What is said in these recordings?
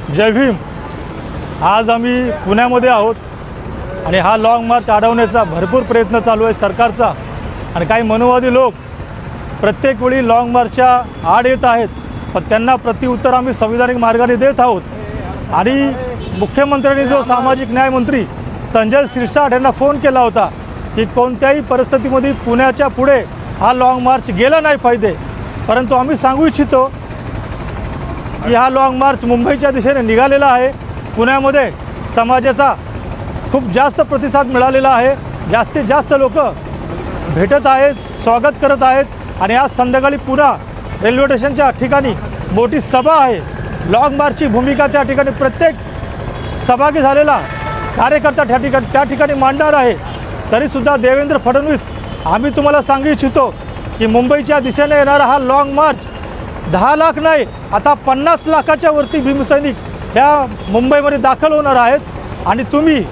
जय भीम। आज आम्ही पुण्यामध्ये आहोत आणि हा लाँग मार्च अडवण्याचा भरपूर प्रयत्न चालू आहे सरकारचा आणि काही मनुवादी लोक प्रत्येक वेळी लाँग मार्चच्या आड येत आहेत, पण त्यांना प्रत्युत्तर आम्ही संविधानिक मार्गाने देत आहोत। आणि मुख्यमंत्र्यांनी जो सामाजिक न्याय मंत्री संजय शिरसाट यांना फोन केला होता की कोणत्याही परिस्थितीमध्ये पुण्याच्या पुढे हा लाँग मार्च गेला नाही पाहिजे, परंतु आम्ही सांगू इच्छितो की हा लाँग मार्च मुंबईच्या दिशेने निघालेला आहे। पुण्यामध्ये समाजाचा खूप जास्त प्रतिसाद मिळालेला आहे, जास्तीत जास्त लोक भेटत आहेत, स्वागत करत आहेत आणि आज संध्याकाळी पुन्हा रेल्वे स्टेशनच्या ठिकाणी मोठी सभा आहे। लाँग मार्चची भूमिका त्या ठिकाणी प्रत्येक सहभागी झालेला कार्यकर्ता त्या ठिकाणी मांडणार आहे। तरीसुद्धा देवेंद्र फडणवीस, आम्ही तुम्हाला सांगू इच्छितो की मुंबईच्या दिशेने येणारा हा लाँग मार्च 10 लाख नाही, आता 50 लाखाच्या वरती भीमसैनिक ह्या मुंबईमध्ये दाखल होणार आहेत आणि तुम्ही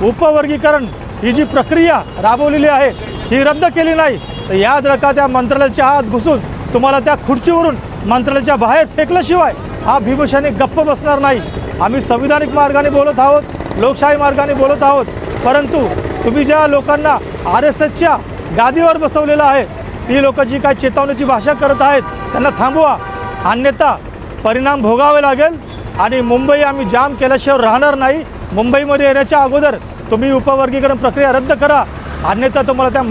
उपवर्गीकरण ही जी प्रक्रिया राबवलेली आहे ही रद्द केली नाही तर याद रखा, त्या मंत्रालयाच्या आत घुसून तुम्हाला त्या खुर्चीवरून मंत्रालयाच्या बाहेर फेकल्याशिवाय हा भीमसैनिक गप्प बसणार नाही। आम्ही संविधानिक मार्गाने बोलत आहोत, लोकशाही मार्गाने बोलत आहोत, परंतु तुम्ही ज्या लोकांना RSSच्या गादीवर बसवलेलं आहे ती लोक जी काय चेतावणीची भाषा करत आहेत त्यांना थांबवा, अन्यथा परिणाम भोगावे लागेल आणि मुंबई आम्ही जाम केल्याशिवाय राहणार नाही। मुंबईमध्ये येण्याच्या अगोदर तुम्ही उपवर्गीकरण प्रक्रिया रद्द करा, अन्यथा तुम्हाला त्या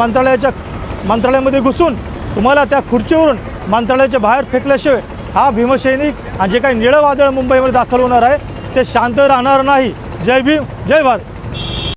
मंत्रालयामध्ये घुसून तुम्हाला त्या खुर्चीवरून मंत्रालयाच्या बाहेर फेकल्याशिवाय हा भीमसैनिक आणि जे काही निळं वादळ मुंबईमध्ये दाखल होणार आहे ते शांत राहणार नाही। जय भीम, जय भारत।